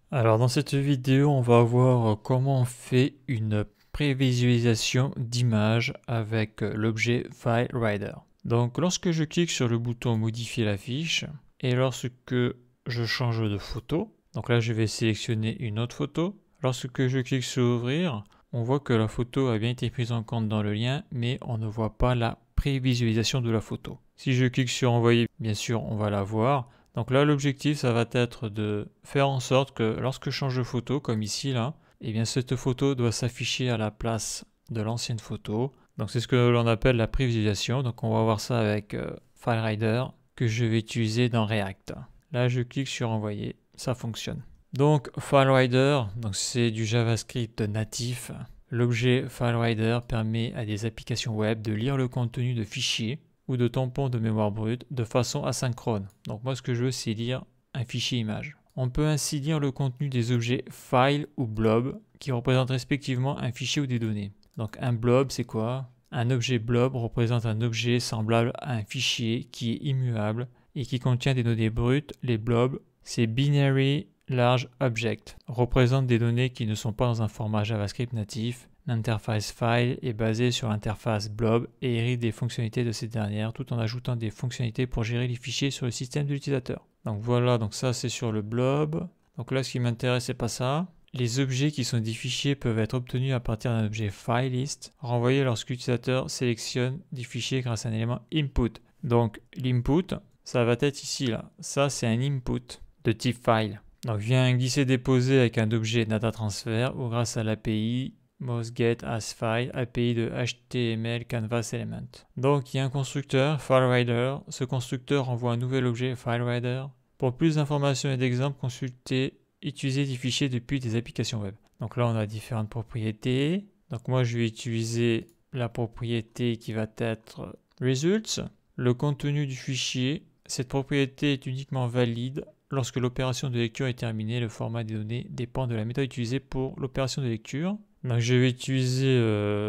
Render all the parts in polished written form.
Alors dans cette vidéo, on va voir comment on fait une prévisualisation d'image avec l'objet FileRider. Donc lorsque je clique sur le bouton modifier la fiche et lorsque je change de photo, donc là je vais sélectionner une autre photo. Lorsque je clique sur ouvrir, on voit que la photo a bien été prise en compte dans le lien, mais on ne voit pas la prévisualisation de la photo. Si je clique sur envoyer, bien sûr on va la voir. Donc là, l'objectif, ça va être de faire en sorte que lorsque je change de photo, comme ici, là, eh bien, cette photo doit s'afficher à la place de l'ancienne photo. Donc c'est ce que l'on appelle la prévisualisation. Donc on va voir ça avec FileRider que je vais utiliser dans React. Là, je clique sur envoyer, ça fonctionne. Donc FileRider, donc c'est du JavaScript natif. L'objet FileRider permet à des applications web de lire le contenu de fichiers ou de tampons de mémoire brute de façon asynchrone. Donc moi ce que je veux c'est lire un fichier image. On peut ainsi lire le contenu des objets file ou blob qui représentent respectivement un fichier ou des données. Donc un blob c'est quoi? Un objet blob représente un objet semblable à un fichier qui est immuable et qui contient des données brutes. Les blobs, c'est binary large object, représentent des données qui ne sont pas dans un format JavaScript natif. L'interface file est basée sur l'interface blob et hérite des fonctionnalités de cette dernière tout en ajoutant des fonctionnalités pour gérer les fichiers sur le système de l'utilisateur. Donc voilà, donc ça c'est sur le blob. Donc là ce qui m'intéresse c'est pas ça. Les objets qui sont des fichiers peuvent être obtenus à partir d'un objet FileList renvoyé lorsque l'utilisateur sélectionne des fichiers grâce à un élément input. Donc l'input, ça va être ici là. Ça c'est un input de type file. Donc vient glisser-déposer avec un objet data transfer ou grâce à l'API mostGetAsFile, API de HTML Canvas Element. Donc il y a un constructeur, FileRider. Ce constructeur envoie un nouvel objet, FileRider. Pour plus d'informations et d'exemples, consultez utiliser des fichiers depuis des applications web. Donc là, on a différentes propriétés. Donc moi, je vais utiliser la propriété qui va être results. Le contenu du fichier. Cette propriété est uniquement valide lorsque l'opération de lecture est terminée. Le format des données dépend de la méthode utilisée pour l'opération de lecture. Donc je vais utiliser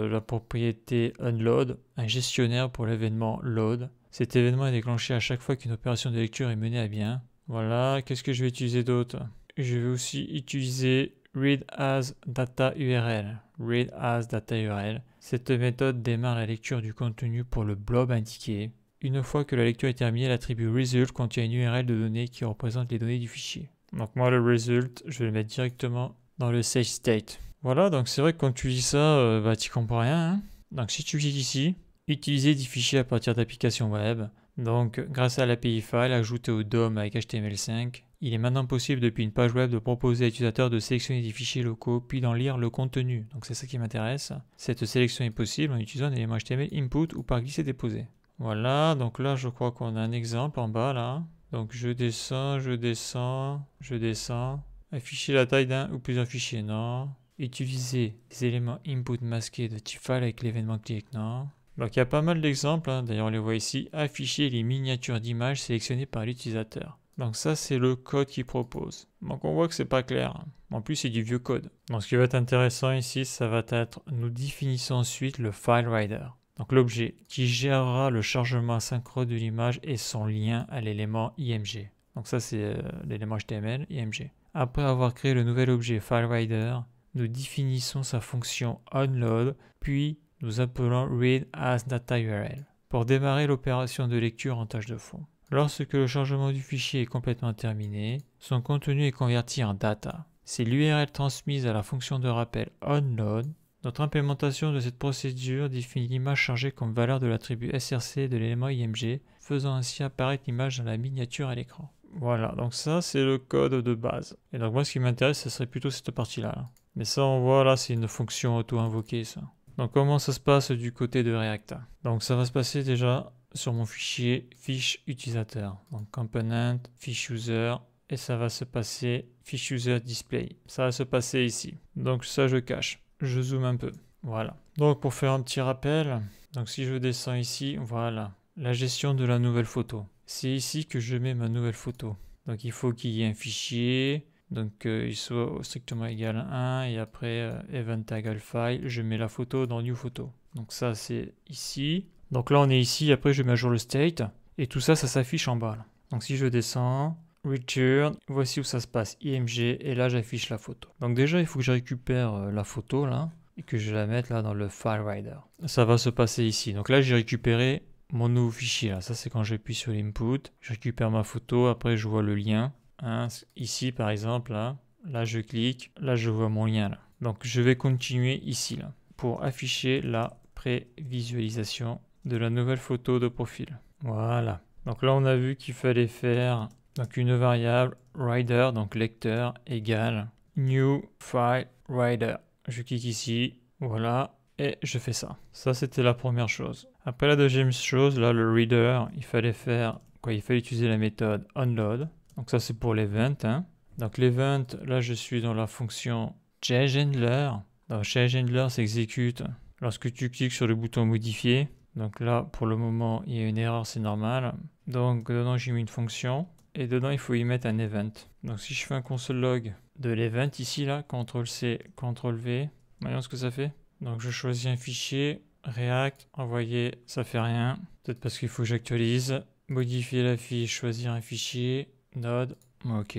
la propriété onload, un gestionnaire pour l'événement load. Cet événement est déclenché à chaque fois qu'une opération de lecture est menée à bien. Voilà, qu'est-ce que je vais utiliser d'autre? Je vais aussi utiliser read as data URL. Read as data URL. Cette méthode démarre la lecture du contenu pour le blob indiqué. Une fois que la lecture est terminée, l'attribut result contient une URL de données qui représente les données du fichier. Donc moi le result, je vais le mettre directement dans le save state. Voilà, donc c'est vrai que quand tu lis ça, tu comprends rien. Hein. Donc si tu cliques ici, utiliser des fichiers à partir d'applications web. Donc grâce à l'API file ajoutée au DOM avec HTML5, il est maintenant possible depuis une page web de proposer à l'utilisateur de sélectionner des fichiers locaux puis d'en lire le contenu. Donc c'est ça qui m'intéresse. Cette sélection est possible en utilisant un élément HTML input ou par glisser-déposer. Voilà, donc là je crois qu'on a un exemple en bas là. Donc je descends, je descends, je descends. Afficher la taille d'un ou plusieurs fichiers, non. Utiliser les éléments input masqués de type file avec l'événement click, non. Donc il y a pas mal d'exemples, hein. D'ailleurs on les voit ici. Afficher les miniatures d'images sélectionnées par l'utilisateur. Donc ça c'est le code qu'il propose. Donc on voit que c'est pas clair. En plus c'est du vieux code. Donc ce qui va être intéressant ici, ça va être, nous définissons ensuite le FileRider. Donc l'objet qui gérera le chargement asynchrone de l'image et son lien à l'élément IMG. Donc ça c'est l'élément HTML, IMG. Après avoir créé le nouvel objet FileRider, nous définissons sa fonction onload, puis nous appelons read-as-data-URL pour démarrer l'opération de lecture en tâche de fond. Lorsque le chargement du fichier est complètement terminé, son contenu est converti en data. C'est l'URL transmise à la fonction de rappel onload. Notre implémentation de cette procédure définit l'image chargée comme valeur de l'attribut src de l'élément IMG, faisant ainsi apparaître l'image dans la miniature à l'écran. Voilà, donc ça c'est le code de base. Et donc moi ce qui m'intéresse, ce serait plutôt cette partie-là. Là. Mais ça on voit là, c'est une fonction auto-invoquée ça. Donc comment ça se passe du côté de React? Donc ça va se passer déjà sur mon fichier fiche utilisateur. Donc component, fiche user, et ça va se passer fiche user display. Ça va se passer ici. Donc ça je cache. Je zoome un peu. Voilà. Donc pour faire un petit rappel, donc si je descends ici, voilà, la gestion de la nouvelle photo. C'est ici que je mets ma nouvelle photo. Donc il faut qu'il y ait un fichier, donc il soit strictement égal à 1, et après event equal file, je mets la photo dans new photo. Donc ça c'est ici. Donc là on est ici, après je mets à jour le state, et tout ça, ça s'affiche en bas. Là. Donc si je descends, return, voici où ça se passe, IMG, et là j'affiche la photo. Donc déjà il faut que je récupère la photo là, et que je la mette là dans le file writer. Ça va se passer ici. Donc là j'ai récupéré mon nouveau fichier là. Ça c'est quand j'appuie sur l'input, je récupère ma photo, après je vois le lien. Hein, ici par exemple là je clique, là je vois mon lien là. Donc je vais continuer ici là, pour afficher la prévisualisation de la nouvelle photo de profil. Voilà. Donc là on a vu qu'il fallait faire donc une variable writer, donc lecteur, égale new file writer. Je clique ici, voilà, et je fais ça. Ça c'était la première chose. Après la deuxième chose, là le reader, il fallait faire quoi? Il fallait utiliser la méthode onload. Donc ça c'est pour l'event. Hein. Donc l'event, là je suis dans la fonction changeHandler. Donc changeHandler s'exécute lorsque tu cliques sur le bouton modifier. Donc là, pour le moment, il y a une erreur, c'est normal. Donc dedans, j'ai mis une fonction. Et dedans, il faut y mettre un event. Donc si je fais un console log de l'event ici, là, CTRL-C, CTRL-V, voyons ce que ça fait. Donc je choisis un fichier, React, envoyer, ça fait rien. Peut-être parce qu'il faut que j'actualise. Modifier la fiche, choisir un fichier, node, ok.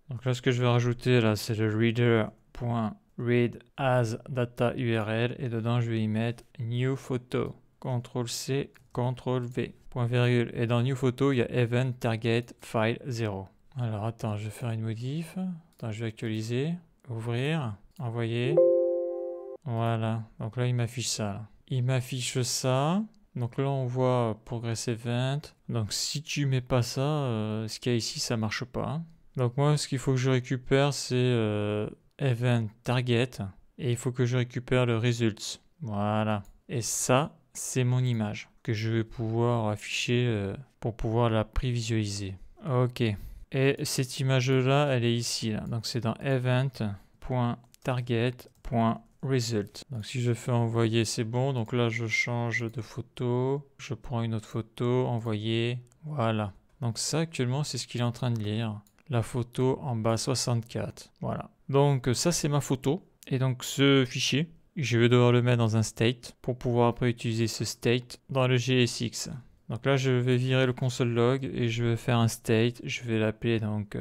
Donc là, ce que je vais rajouter, là, c'est le reader.read as data URL. Et dedans, je vais y mettre new photo. CTRL-C, CTRL-V, point virgule. Et dans New Photo, il y a Event Target File 0. Alors attends, je vais faire une modif. Attends, je vais actualiser. Ouvrir, envoyer. Voilà. Donc là, il m'affiche ça. Là. Il m'affiche ça. Donc là, on voit Progress Event. Donc si tu mets pas ça, ce qu'il y a ici, ça marche pas. Donc moi, ce qu'il faut que je récupère, c'est Event Target. Et il faut que je récupère le Results. Voilà. Et ça, c'est mon image que je vais pouvoir afficher pour pouvoir la prévisualiser. Ok. Et cette image-là, elle est ici. Là. Donc c'est dans event.target.result. Donc si je fais envoyer, c'est bon. Donc là, je change de photo. Je prends une autre photo, envoyer. Voilà. Donc ça, actuellement, c'est ce qu'il est en train de lire. La photo en bas 64. Voilà. Donc ça, c'est ma photo. Et donc ce fichier, je vais devoir le mettre dans un state pour pouvoir après utiliser ce state dans le GSX. Donc là, je vais virer le console log et je vais faire un state. Je vais l'appeler donc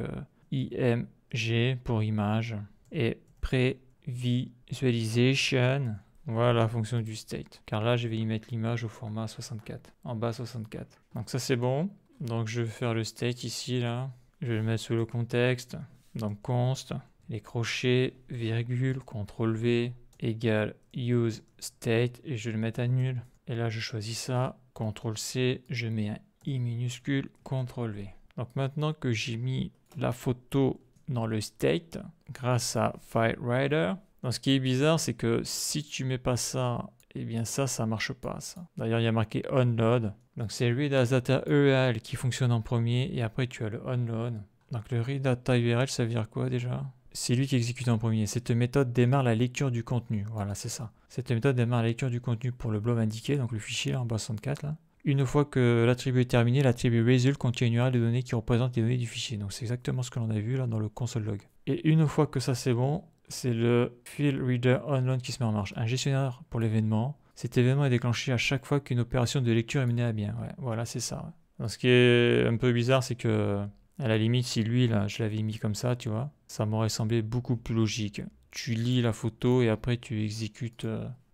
img pour image et previsualization. Voilà la fonction du state. Car là, je vais y mettre l'image au format 64, en bas 64. Donc ça, c'est bon. Donc je vais faire le state ici, là. Je vais le mettre sous le contexte. Donc const, les crochets, virgule, CTRL-V, égale use state et je vais le mettre à nul. Et là, je choisis ça, CTRL-C, je mets un I minuscule, CTRL-V. Donc maintenant que j'ai mis la photo dans le state, grâce à FileWriter, donc ce qui est bizarre, c'est que si tu mets pas ça, eh bien ça marche pas. D'ailleurs, il y a marqué onload. Donc c'est read as data URL qui fonctionne en premier et après tu as le onload. Donc le read data URL, ça veut dire quoi déjà? C'est lui qui exécute en premier. Cette méthode démarre la lecture du contenu. Voilà, c'est ça. Cette méthode démarre la lecture du contenu pour le blob indiqué, donc le fichier là, en bas 64. Là. Une fois que l'attribut est terminé, l'attribut result contient une URL de données qui représente les données du fichier. Donc c'est exactement ce que l'on a vu là dans le console log. Et une fois que ça c'est bon, c'est le field reader onload qui se met en marche. Un gestionnaire pour l'événement. Cet événement est déclenché à chaque fois qu'une opération de lecture est menée à bien. Ouais, voilà, c'est ça. Ouais. Donc, ce qui est un peu bizarre, c'est que à la limite, si lui, là, je l'avais mis comme ça, tu vois, ça m'aurait semblé beaucoup plus logique. Tu lis la photo et après tu exécutes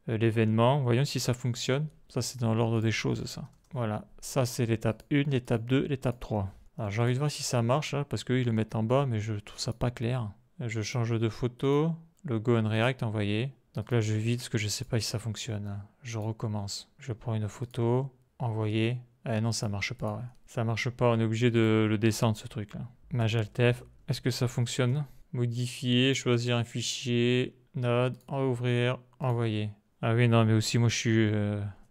l'événement. Voyons si ça fonctionne. Ça, c'est dans l'ordre des choses, ça. Voilà, ça c'est l'étape 1, l'étape 2, l'étape 3. Alors j'ai envie de voir si ça marche, là, parce qu'ils le mettent en bas, mais je trouve ça pas clair. Je change de photo, logo on React envoyé. Donc là, je vide parce que je sais pas si ça fonctionne. Je recommence. Je prends une photo, envoyer. Eh non, ça marche pas. Ouais. Ça marche pas, on est obligé de le descendre ce truc là. Majaltef, est-ce que ça fonctionne? Modifier, choisir un fichier, node, ouvrir, envoyer. Ah oui, non, mais aussi moi je suis...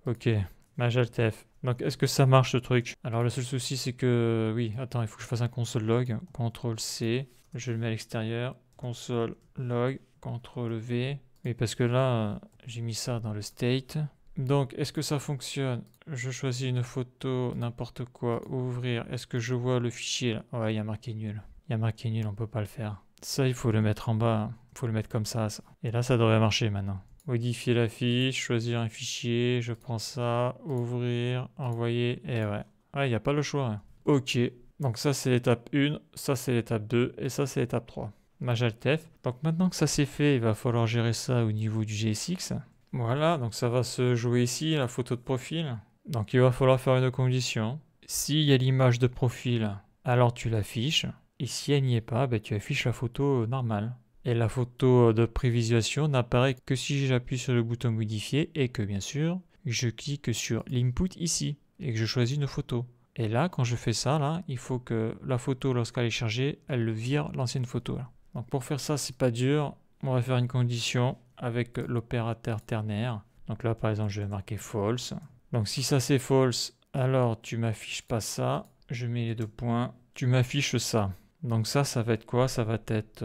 Ok, Majaltef. Donc est-ce que ça marche ce truc? Alors le seul souci c'est que... Oui, attends, il faut que je fasse un console log. CTRL-C, je le mets à l'extérieur. Console log, CTRL-V. Oui, parce que là, j'ai mis ça dans le state. Donc, est-ce que ça fonctionne? Je choisis une photo, n'importe quoi, ouvrir. Est-ce que je vois le fichier là? Ouais, il y a marqué nul. Il y a marqué nul, on peut pas le faire. Ça, il faut le mettre en bas. Il faut le mettre comme ça. Et là, ça devrait marcher maintenant. Modifier la fiche, choisir un fichier. Je prends ça, ouvrir, envoyer. Et ouais. Ouais, il n'y a pas le choix. Hein. Ok. Donc ça c'est l'étape 1, ça c'est l'étape 2 et ça c'est l'étape 3. Maj Alt F. Donc maintenant que ça c'est fait, il va falloir gérer ça au niveau du GSX. Voilà, donc ça va se jouer ici, la photo de profil. Donc il va falloir faire une condition. S'il y a l'image de profil, alors tu l'affiches. Et si elle n'y est pas, tu affiches la photo normale. Et la photo de prévisualisation n'apparaît que si j'appuie sur le bouton modifier et que bien sûr, je clique sur l'input ici et que je choisis une photo. Et là, quand je fais ça, là, il faut que la photo, lorsqu'elle est chargée, elle le vire l'ancienne photo. Là. Donc pour faire ça, c'est pas dur. On va faire une condition avec l'opérateur ternaire. Donc là, par exemple, je vais marquer false. Donc si ça c'est false, alors tu m'affiches pas ça. Je mets les 2 points. Tu m'affiches ça. Donc ça va être quoi? Ça va être...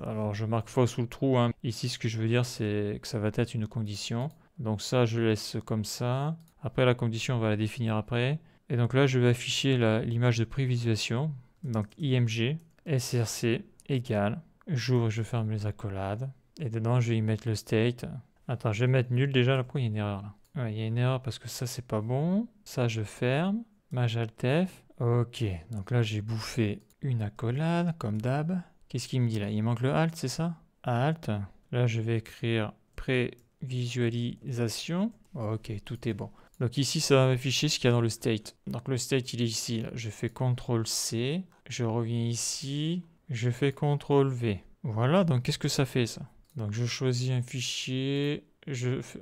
alors je marque false sous le trou. Hein. Ici, ce que je veux dire, c'est que ça va être une condition. Donc ça, je laisse comme ça. Après, la condition, on va la définir après. Et donc là, je vais afficher l'image de prévisualisation. Donc IMG, SRC égale. J'ouvre, je ferme les accolades. Et dedans, je vais y mettre le state. Attends, je vais mettre nul déjà. Là, pourquoi il y a une erreur là? Ouais, il y a une erreur parce que ça, c'est pas bon. Ça, je ferme. Maj Alt F. Ok, donc là, j'ai bouffé une accolade, comme d'hab. Qu'est-ce qu'il me dit là? Il manque le Alt, c'est ça? Alt. Là, je vais écrire prévisualisation. Ok, tout est bon. Donc ici, ça va m'afficher ce qu'il y a dans le state. Donc le state, il est ici. Là. Je fais CTRL-C. Je reviens ici. Je fais CTRL-V. Voilà, donc qu'est-ce que ça fait ça? Donc je choisis un fichier.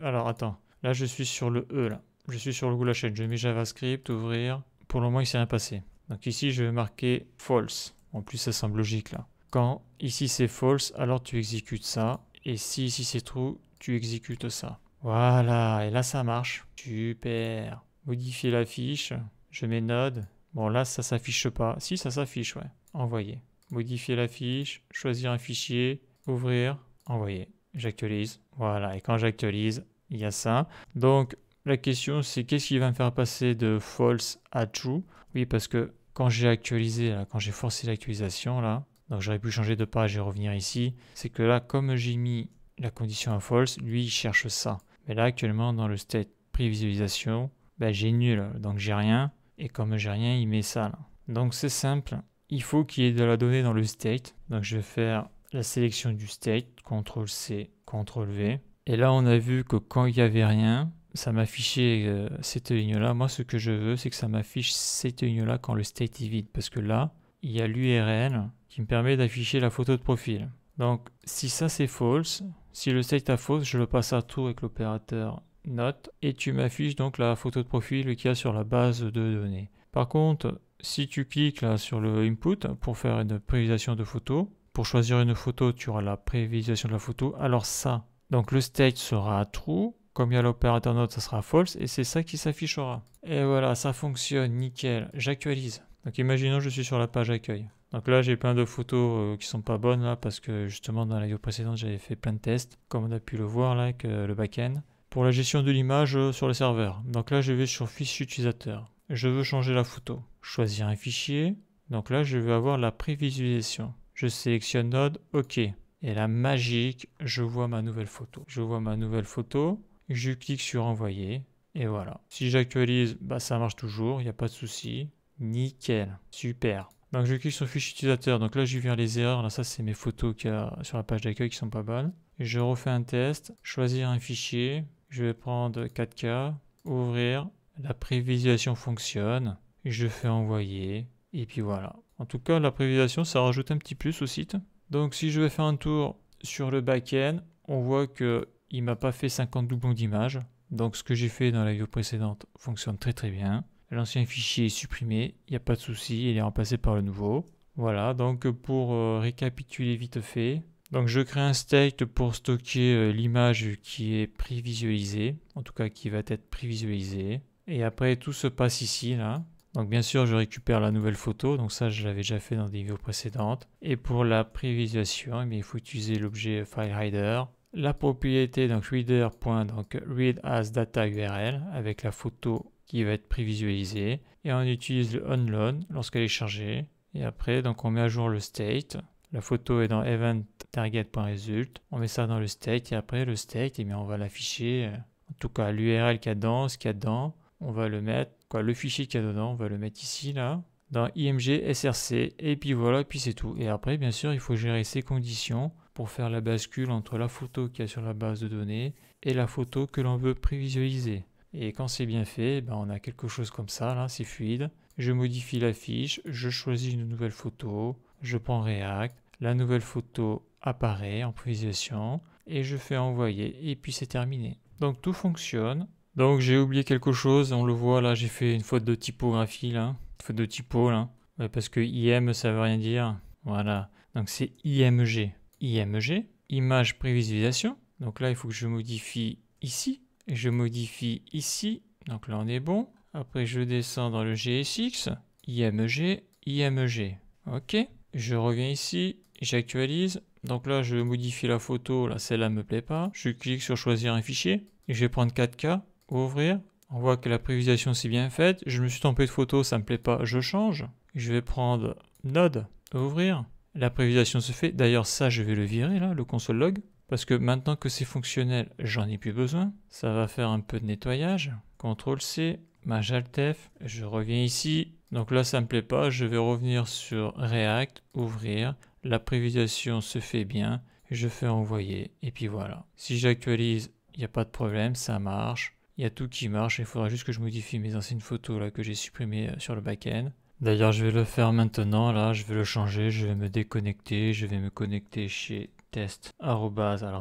Alors attends. Là, je suis sur le E. Là. Je suis sur le bout de la chaîne. Je mets JavaScript, ouvrir. Pour le moment, il ne s'est rien passé. Donc ici, je vais marquer false. En plus, ça semble logique là. Quand ici c'est false, alors tu exécutes ça. Et si ici c'est true, tu exécutes ça. Voilà, et là ça marche. Super. Modifier la fiche. Je mets Node. Bon là ça s'affiche pas. Si ça s'affiche, ouais. Envoyer. Modifier la fiche. Choisir un fichier. Ouvrir. Envoyer. J'actualise. Voilà, et quand j'actualise, il y a ça. Donc la question c'est qu'est-ce qui va me faire passer de false à true? Oui, parce que quand j'ai actualisé, là, quand j'ai forcé l'actualisation là, donc j'aurais pu changer de page et revenir ici, c'est que là comme j'ai mis la condition à false, lui il cherche ça. Mais là, actuellement, dans le state prévisualisation, j'ai nul, donc j'ai rien. Et comme j'ai rien, il met ça là. Donc c'est simple. Il faut qu'il y ait de la donnée dans le state. Donc je vais faire la sélection du state, CTRL-C, CTRL-V. Et là, on a vu que quand il n'y avait rien, ça m'affichait cette ligne-là. Moi, ce que je veux, c'est que ça m'affiche cette ligne-là quand le state est vide. Parce que là, il y a l'URL qui me permet d'afficher la photo de profil. Donc, si ça c'est false, si le state est false, je le passe à true avec l'opérateur not et tu m'affiches donc la photo de profil qu'il y a sur la base de données. Par contre, si tu cliques là sur le input pour faire une prévisualisation de photo, pour choisir une photo, tu auras la prévisualisation de la photo. Alors ça, donc le state sera true, comme il y a l'opérateur not, ça sera false et c'est ça qui s'affichera. Et voilà, ça fonctionne, nickel. J'actualise. Donc imaginons je suis sur la page accueil. Donc là j'ai plein de photos qui sont pas bonnes là parce que justement dans la vidéo précédente j'avais fait plein de tests comme on a pu le voir là avec le backend pour la gestion de l'image sur le serveur. Donc là je vais sur fichier utilisateur. Je veux changer la photo. Choisir un fichier. Donc là je vais avoir la prévisualisation. Je sélectionne Node, OK. Et là magique, je vois ma nouvelle photo. Je vois ma nouvelle photo. Je clique sur envoyer. Et voilà. Si j'actualise, ça marche toujours, il n'y a pas de souci. Nickel, super. Donc je clique sur fichier utilisateur, donc là j'ai vu les erreurs, là ça c'est mes photos qu'il y a sur la page d'accueil qui sont pas bonnes. Je refais un test, choisir un fichier, je vais prendre 4K, ouvrir, la prévisualisation fonctionne, je fais envoyer, et puis voilà. En tout cas la prévisualisation ça rajoute un petit plus au site. Donc si je vais faire un tour sur le back-end, on voit que il m'a pas fait 50 doublons d'images. Donc ce que j'ai fait dans la vidéo précédente fonctionne très très bien. L'ancien fichier est supprimé, il n'y a pas de souci, il est remplacé par le nouveau. Voilà, donc pour récapituler vite fait, donc je crée un state pour stocker l'image qui est prévisualisée, en tout cas qui va être prévisualisée. Et après tout se passe ici, là. Donc bien sûr je récupère la nouvelle photo, donc ça je l'avais déjà fait dans des vidéos précédentes. Et pour la prévisualisation, il faut utiliser l'objet FileRider. La propriété, donc read as data URL avec la photo qui va être prévisualisée. Et on utilise le onload lorsqu'elle est chargée. Et après, donc on met à jour le state. La photo est dans event target.result. On met ça dans le state et après le state, on va l'afficher. En tout cas, l'URL qu'il y a dedans, ce qu'il y a dedans, on va le mettre. Le fichier qu'il y a dedans, on va le mettre ici, là. dans IMG SRC, et puis voilà, puis c'est tout. Et après, bien sûr, il faut gérer ces conditions pour faire la bascule entre la photo qu'il y a sur la base de données et la photo que l'on veut prévisualiser. Et quand c'est bien fait, ben on a quelque chose comme ça, là, c'est fluide. Je modifie la fiche, je choisis une nouvelle photo, je prends React, la nouvelle photo apparaît en prévisualisation et je fais envoyer et puis c'est terminé. Donc tout fonctionne. Donc j'ai oublié quelque chose, on le voit là, j'ai fait une faute de typographie là, une faute de typo là, ouais, parce que IM ça veut rien dire. Voilà, donc c'est IMG. IMG, image prévisualisation. Donc là il faut que je modifie ici et je modifie ici. Donc là on est bon. Après je descends dans le GSX, IMG, IMG. Ok, je reviens ici, j'actualise. Donc là je modifie la photo, là celle-là me plaît pas. Je clique sur choisir un fichier et je vais prendre 4K, ouvrir. On voit que la prévisualisation c'est bien faite. Je me suis trompé de photo, ça me plaît pas, je change. Je vais prendre Node, ouvrir. La prévisualisation se fait. D'ailleurs ça je vais le virer là, le console log. Parce que maintenant que c'est fonctionnel, j'en ai plus besoin. Ça va faire un peu de nettoyage. CTRL C, Maj Alt F, je reviens ici. Donc là ça me plaît pas, je vais revenir sur React, ouvrir. La prévisualisation se fait bien. Je fais envoyer et puis voilà. Si j'actualise, il n'y a pas de problème, ça marche. Il y a tout qui marche. Il faudra juste que je modifie mes anciennes photos là que j'ai supprimées sur le back-end. D'ailleurs, je vais le faire maintenant. Là, je vais le changer. Je vais me déconnecter. Je vais me connecter chez test. Alors,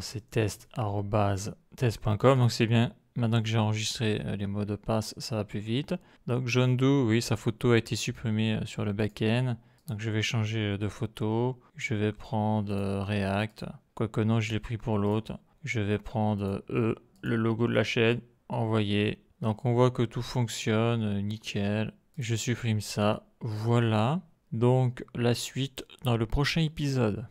c'est test.com. Donc, c'est bien. Maintenant que j'ai enregistré les mots de passe, ça va plus vite. Donc, John Doe, oui, sa photo a été supprimée sur le back-end. Donc, je vais changer de photo. Je vais prendre React. Quoique non, je l'ai pris pour l'autre. Je vais prendre le logo de la chaîne. Envoyer. Donc, on voit que tout fonctionne. Nickel. Je supprime ça. Voilà. Donc, la suite dans le prochain épisode.